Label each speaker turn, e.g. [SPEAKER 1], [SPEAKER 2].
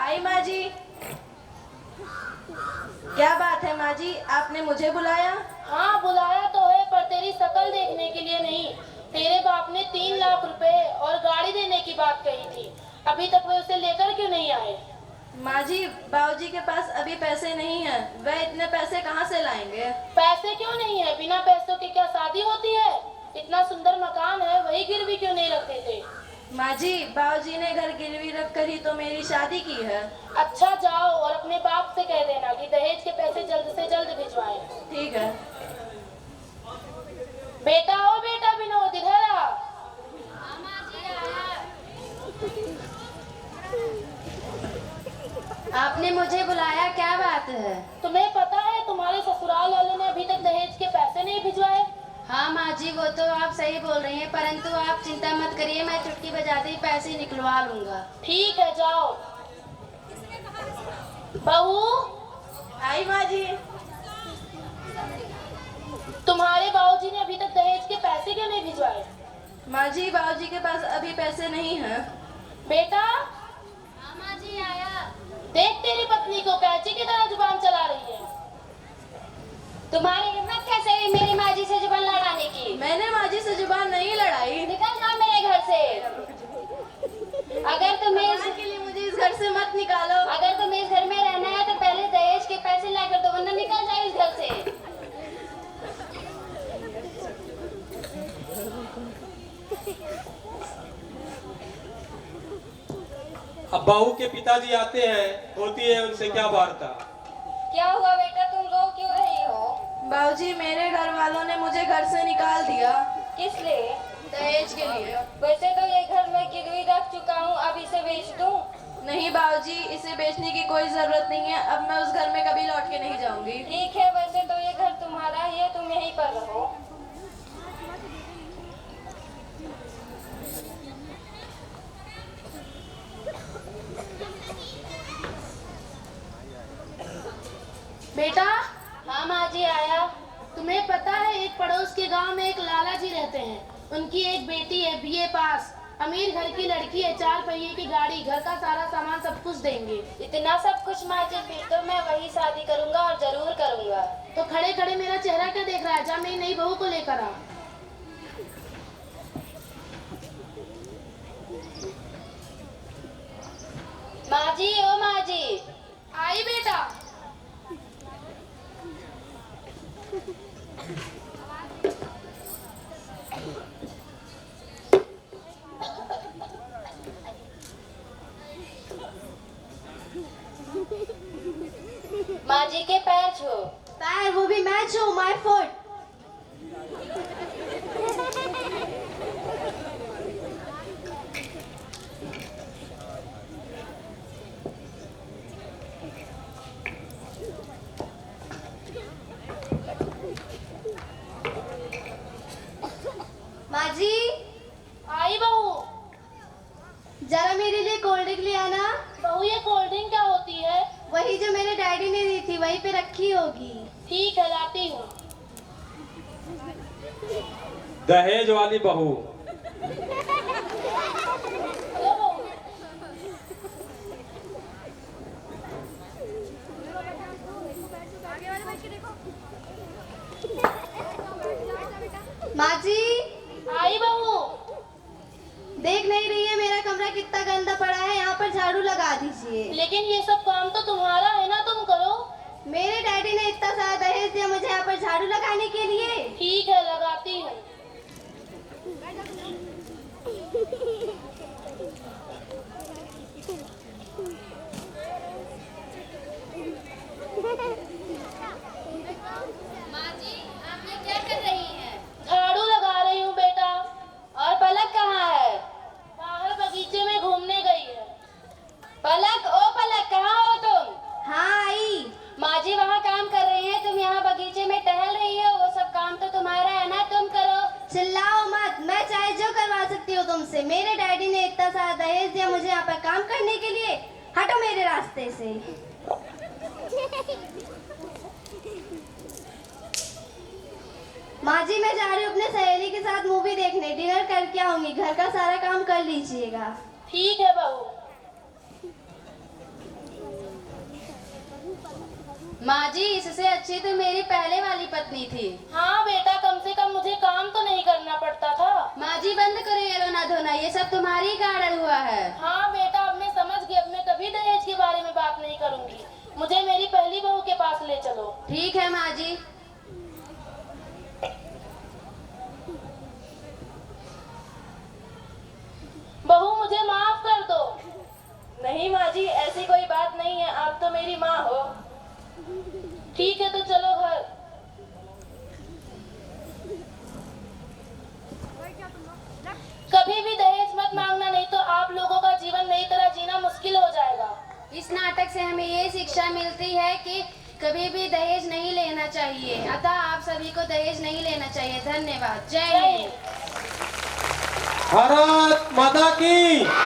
[SPEAKER 1] आई माँ जी। क्या बात है माँ जी, आपने मुझे बुलाया?
[SPEAKER 2] हाँ बुलाया तो है, पर तेरी शकल देखने के लिए नहीं। तेरे बाप ने 3 लाख रुपए और गाड़ी देने की बात कही थी, अभी तक वे उसे लेकर क्यों नहीं आए?
[SPEAKER 1] माँ जी, बाबूजी के पास अभी पैसे नहीं है, वह इतने पैसे कहाँ से लाएंगे?
[SPEAKER 2] पैसे क्यों नहीं है? बिना पैसों के क्या शादी होती है? इतना सुंदर मकान है, वही गिरवी क्यों नहीं रखते थे?
[SPEAKER 1] माँ जी, बाबूजी ने घर गिरवी रख कर ही तो मेरी शादी की है।
[SPEAKER 2] अच्छा जाओ और अपने बाप से कह देना कि दहेज के पैसे जल्द से जल्द भिजवाए।
[SPEAKER 1] ठीक है।
[SPEAKER 2] बेटा ओ बेटा विनोद, इधर आ।
[SPEAKER 3] आपने मुझे बुलाया, क्या बात है?
[SPEAKER 2] तुम्हें पता है तुम्हारे ससुराल वालों ने अभी तक दहेज के पैसे नहीं भिजवाए?
[SPEAKER 3] हाँ माँ जी, वो तो आप सही बोल रही हैं, परंतु आप चिंता मत करिए, मैं चुटकी बजाते ही पैसे निकलवा लूंगा।
[SPEAKER 2] ठीक है जाओ। बहू,
[SPEAKER 1] आई माँ जी।
[SPEAKER 2] तुम्हारे बाबूजी ने अभी तक दहेज के पैसे क्यों नहीं भिजवाए?
[SPEAKER 1] माँ जी, बाबूजी के पास अभी पैसे नहीं हैं।
[SPEAKER 2] बेटा,
[SPEAKER 3] हाँ माँ जी, आया।
[SPEAKER 2] देख तेरी पत्नी को कैंची की तरह जुबान चला रही है।
[SPEAKER 3] तुम्हारी हिम्मत कैसे हुई मेरी माँ जी से जुबान लड़ाने की?
[SPEAKER 1] मैंने माँ जी से जुबान नहीं लड़ाई।
[SPEAKER 3] निकल जाओ मेरे घर से। अगर तुम्हें
[SPEAKER 1] के लिए मुझे इस घर से मत निकालो।
[SPEAKER 3] अगर तुम्हें इस घर में रहना है तो पहले दहेज के पैसे लाकर दो, वरना निकल जाओ इस घर से।
[SPEAKER 4] अब बहू के पिताजी आते हैं, होती है उनसे क्या वार्ता?
[SPEAKER 3] क्या हुआ बेटा, तुम रो क्यों रही हो?
[SPEAKER 1] बाबूजी, मेरे घर वालों ने मुझे घर से निकाल दिया।
[SPEAKER 3] किस लिए?
[SPEAKER 1] दहेज के लिए।
[SPEAKER 3] वैसे तो ये घर मैं गिरवी रख चुका हूँ, अब इसे बेच दूँ?
[SPEAKER 1] नहीं बाबूजी, इसे बेचने की कोई जरूरत नहीं है, अब मैं उस घर में कभी लौट के नहीं जाऊंगी।
[SPEAKER 3] ठीक है, वैसे तो ये घर तुम्हारा ही है, तुम यहीं पर रहो।
[SPEAKER 2] बेटा,
[SPEAKER 3] हाँ माँ जी, आया।
[SPEAKER 2] तुम्हें पता है एक पड़ोस के गांव में एक लाला जी रहते हैं। उनकी एक बेटी है बीए पास, अमीर घर की लड़की है, 4 पहिए की गाड़ी, घर का सारा सामान, सब कुछ देंगे।
[SPEAKER 3] इतना सब कुछ माँ जी, फिर तो मैं वही शादी करूँगा और जरूर करूँगा।
[SPEAKER 2] तो खड़े खड़े मेरा चेहरा क्या देख रहा है? जा मेरी नई बहू को लेकर आ।
[SPEAKER 3] माँ जी, ओ माँ जी।
[SPEAKER 2] आई बेटा।
[SPEAKER 3] माँ जी के पैर छू।
[SPEAKER 1] पैर, वो भी मैं छू, माय फुट। माँ जी,
[SPEAKER 2] आई बहू।
[SPEAKER 1] जरा मेरे लिए कोल्ड ड्रिंक ले आना।
[SPEAKER 2] बहू, ये कोल्ड ड्रिंक क्या होती है?
[SPEAKER 1] वही जो मेरे डैडी ने दी थी, वहीं पे रखी होगी।
[SPEAKER 2] ठीक है, लाती हूँ।
[SPEAKER 4] दहेज वाली बहू।
[SPEAKER 2] लो बहू।
[SPEAKER 1] माँ जी,
[SPEAKER 2] आई बहू।
[SPEAKER 1] देख नहीं रही है मेरा कमरा कितना गंदा पड़ा है? यहाँ पर झाड़ू लगा दीजिए।
[SPEAKER 2] लेकिन ये सब काम तो तुम्हारा है ना, तुम करो।
[SPEAKER 1] मेरे डैडी ने इतना सारा दहेज दिया मुझे यहाँ पर झाड़ू लगाने के लिए।
[SPEAKER 2] ठीक है, लगाती हूँ।
[SPEAKER 3] माँ जी, आप ये क्या कर रही हैं?
[SPEAKER 2] झाड़ू लगा रही हूँ बेटा।
[SPEAKER 3] और पलक कहाँ है?
[SPEAKER 2] बाहर बगीचे में घूमने गई है।
[SPEAKER 3] पलक, ओ पलक, कहाँ हो तुम?
[SPEAKER 1] हाँ आई।
[SPEAKER 3] माँ जी वहाँ काम कर रही है, तुम यहाँ बगीचे में टहल रही हो, वो सब काम तो तुम्हारा है ना, तुम करो।
[SPEAKER 1] चिल्लाओ मत, मैं चाहे जो करवा सकती हूँ तुमसे। मेरे डैडी ने इतना सारा दहेज दिया मुझे यहाँ पर काम करने के लिए। हटो मेरे रास्ते से। माँ जी, मैं जा रही हूँ अपने सहेली के साथ मूवी देखने, डिनर करके आऊंगी, घर का सारा काम कर लीजिएगा।
[SPEAKER 2] ठीक है बहू।
[SPEAKER 3] माँ जी, इससे अच्छी तो मेरी पहले वाली पत्नी थी।
[SPEAKER 2] हाँ बेटा, कम से कम मुझे काम तो नहीं करना पड़ता था।
[SPEAKER 3] माँ जी, बंद करो ये रोना धोना, ये सब तुम्हारी ही कारण हुआ है।
[SPEAKER 2] हाँ बेटा, अब मैं समझ गई। अब मैं कभी दहेज के बारे में बात नहीं करूंगी। मुझे मेरी पहली बहू के पास ले चलो।
[SPEAKER 3] ठीक है माँ जी।
[SPEAKER 2] बहू, मुझे माफ कर दो। नहीं माँ जी, ऐसी कोई बात नहीं है, आप तो मेरी माँ हो। ठीक है, तो चलो घर। कभी भी दहेज मत मांगना, नहीं तो आप लोगों का जीवन नई तरह जीना मुश्किल हो जाएगा।
[SPEAKER 3] इस नाटक से हमें ये शिक्षा मिलती है कि कभी भी दहेज नहीं लेना चाहिए। अतः आप सभी को दहेज नहीं लेना चाहिए। धन्यवाद। जय
[SPEAKER 2] जय
[SPEAKER 3] हिंद।
[SPEAKER 2] हिंद।
[SPEAKER 4] भारत माता की।